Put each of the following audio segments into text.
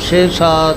6-7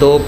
2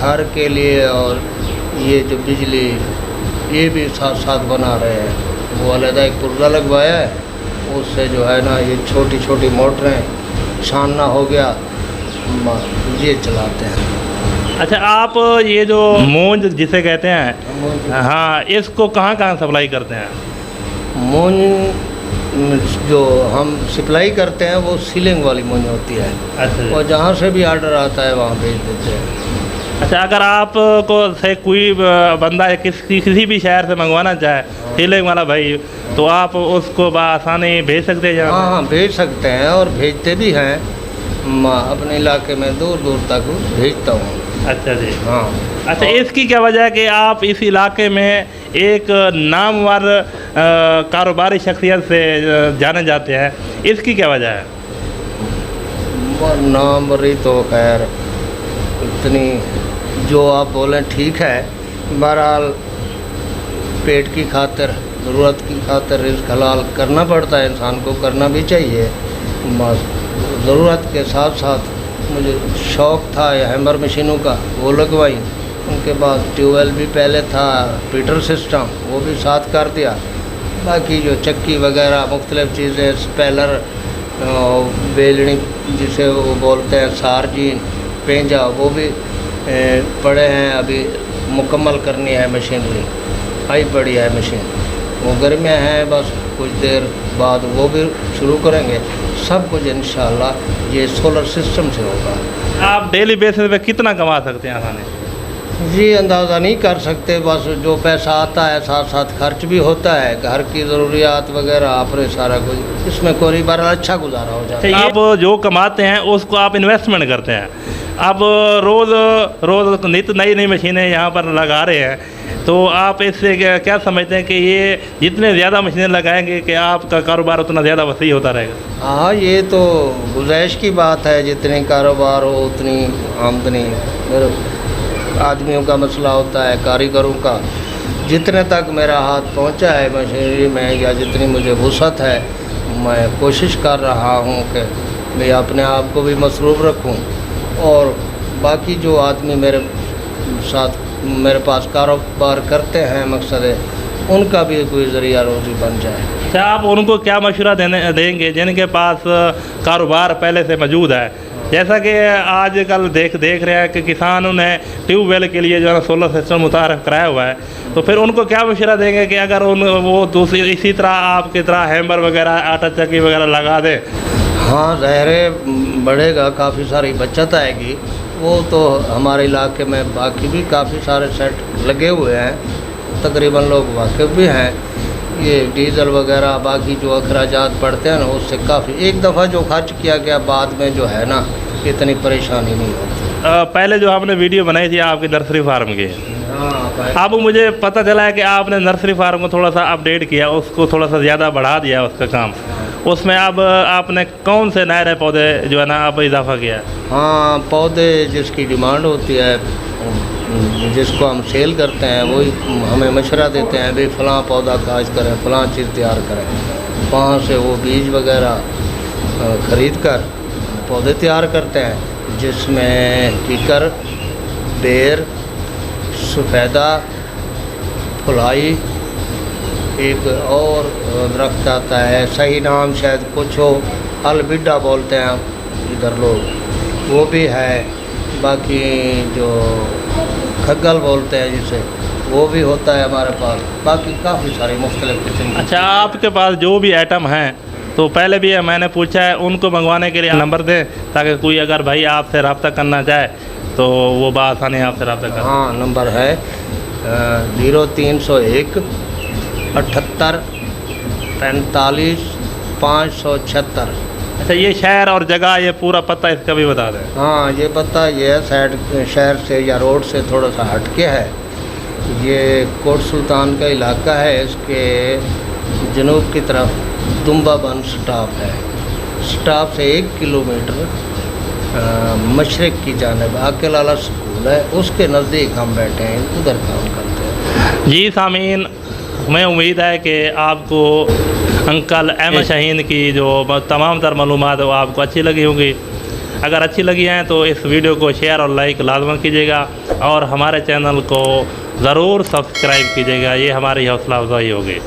گھر کے لیے اور یہ جو بجلی یہ بھی ساتھ ساتھ بنا رہے ہیں. وہ علیحدہ ایک پرزہ لگوایا ہے, اس سے جو ہے نا یہ چھوٹی چھوٹی موٹریں چھاننا ہو گیا یہ چلاتے ہیں. اچھا آپ یہ جو مونج جسے کہتے ہیں ہاں اس کو کہاں کہاں سپلائی کرتے ہیں؟ مونج جو ہم سپلائی کرتے ہیں وہ سیلنگ والی مونج ہوتی ہے. اچھا. اور جہاں سے بھی آرڈر آتا ہے وہاں بھیج دیتے ہیں. اچھا اگر آپ کو سے کوئی بندہ کسی بھی شہر سے منگوانا چاہے سیلنگ والا بھائی تو آپ اس کو بآسانی بھیج سکتے ہیں؟ ہاں بھیج سکتے ہیں اور بھیجتے بھی ہیں. اپنے علاقے میں دور دور تک بھیجتا ہوں. اچھا جی. ہاں. اچھا اس کی کیا وجہ ہے کہ آپ اس علاقے میں ایک نامور کاروباری شخصیت سے جانے جاتے ہیں, اس کی کیا وجہ ہے؟ ناموری تو خیر اتنی جو آپ بولیں ٹھیک ہے. بہرحال پیٹ کی خاطر ضرورت کی خاطر رزق حلال کرنا پڑتا ہے, انسان کو کرنا بھی چاہیے. ضرورت کے ساتھ ساتھ مجھے شوق تھا یہ ہیمر مشینوں کا, وہ لگوائی. ان کے بعد ٹیوب ویل بھی پہلے تھا, پیٹر سسٹم وہ بھی ساتھ کر دیا. باقی جو چکی وغیرہ مختلف چیزیں اسپیلر بیلڑی جسے وہ بولتے ہیں سارجین پینجا وہ بھی پڑے ہیں. ابھی مکمل کرنی ہے مشینری, آئی پڑی ہے مشین. وہ گرمیاں ہیں بس کچھ دیر بعد وہ بھی شروع کریں گے. سب کچھ انشاءاللہ یہ سولر سسٹم سے ہوگا. آپ ڈیلی بیسس پہ کتنا کما سکتے ہیں آسانی؟ جی اندازہ نہیں کر سکتے, بس جو پیسہ آتا ہے ساتھ ساتھ خرچ بھی ہوتا ہے, گھر کی ضروریات وغیرہ اپنے سارا کچھ اس میں کوئی بار اچھا گزارا ہو جاتا ہے. آپ جو کماتے ہیں اس کو آپ انویسٹمنٹ کرتے ہیں. آپ روز نئی نئی مشینیں یہاں پر لگا رہے ہیں, تو آپ اس سے کیا سمجھتے ہیں کہ یہ جتنے زیادہ مشینیں لگائیں گے کہ آپ کا کاروبار اتنا زیادہ وسیع ہوتا رہے گا؟ ہاں یہ تو گزارش کی بات ہے, جتنی کاروبار ہو اتنی آمدنی. آدمیوں کا مسئلہ ہوتا ہے, کاریگروں کا. جتنے تک میرا ہاتھ پہنچا ہے مشینری میں یا جتنی مجھے وسعت ہے میں کوشش کر رہا ہوں کہ میں اپنے آپ کو بھی مصروف رکھوں اور باقی جو آدمی میرے ساتھ میرے پاس کاروبار کرتے ہیں مقصد ہے ان کا بھی کوئی ذریعہ روزی بن جائے. اچھا آپ ان کو کیا مشورہ دیں گے جن کے پاس کاروبار پہلے سے موجود ہے؟ جیسا کہ آج کل دیکھ رہے ہیں کہ کسانوں نے ٹیوب ویل کے لیے جو ہے نا سولر سسٹم متعارف کرایا ہوا ہے, تو پھر ان کو کیا مشورہ دیں گے کہ اگر وہ دوسری اسی طرح آپ کی طرح ہیمر وغیرہ آٹا چکی وغیرہ لگا دیں؟ ہاں ظاہر بڑھے گا, کافی ساری بچت آئے گی. وہ تو ہمارے علاقے میں باقی بھی کافی سارے سیٹ لگے ہوئے ہیں, تقریباً لوگ واقف بھی ہیں. یہ ڈیزل وغیرہ باقی جو اخراجات پڑتے ہیں نا اس سے کافی ایک دفعہ جو خرچ کیا گیا بعد میں جو ہے نا اتنی پریشانی نہیں ہوتی. پہلے جو آپ نے ویڈیو بنائی تھی آپ کی نرسری فارم کی, ہاں اب مجھے پتہ چلا ہے کہ آپ نے نرسری فارم کو تھوڑا سا اپڈیٹ کیا, اس کو تھوڑا سا زیادہ بڑھا دیا اس کا کام. اس میں اب آپ نے کون سے نئے پودے جو ہے نا آپ اضافہ کیا ہے؟ ہاں پودے جس کی ڈیمانڈ ہوتی ہے جس کو ہم سیل کرتے ہیں وہی ہمیں مشورہ دیتے ہیں بھی فلاں پودا کاشت کریں, فلاں چیز تیار کریں. وہاں سے وہ بیج وغیرہ خرید کر پودے تیار کرتے ہیں جس میں کیکر, بیر, سفیدہ, پھلائی, ایک اور درخت آتا ہے صحیح نام شاید کچھ ہو, البڈا بولتے ہیں ادھر لوگ, وہ بھی ہے. باقی جو کھگل بولتے ہیں جسے وہ بھی ہوتا ہے ہمارے پاس. باقی کافی ساری مختلف قسم کی. اچھا آپ کے پاس جو بھی آئٹم ہیں تو پہلے بھی میں نے پوچھا ہے, ان کو منگوانے کے لیے نمبر دیں تاکہ کوئی اگر بھائی آپ سے رابطہ کرنا چاہے تو وہ بآسانی آپ سے رابطہ کریں. ہاں نمبر ہے 0301 78 45 576. اچھا یہ شہر اور جگہ یہ پورا پتہ اس کا بھی بتا دیں. ہاں یہ پتہ یہ ہے سائڈ شہر سے یا روڈ سے تھوڑا سا ہٹ کے ہے. یہ کوٹ سلطان کا علاقہ ہے, اس کے جنوب کی طرف دمبا بن سٹاپ ہے. سٹاپ سے 1 کلومیٹر مشرق کی جانب آکے لالا سکول ہے, اس کے نزدیک ہم بیٹھے ہیں, ادھر کام کرتے ہیں. جی سامعین, ہمیں امید ہے کہ آپ کو انکل احمد شاہین کی جو تمام تر معلومات وہ آپ کو اچھی لگی ہوں گی. اگر اچھی لگی ہیں تو اس ویڈیو کو شیئر اور لائک لازمن کیجیے گا اور ہمارے چینل کو ضرور سبسکرائب کیجیے گا، یہ ہماری حوصلہ افزائی ہوگی۔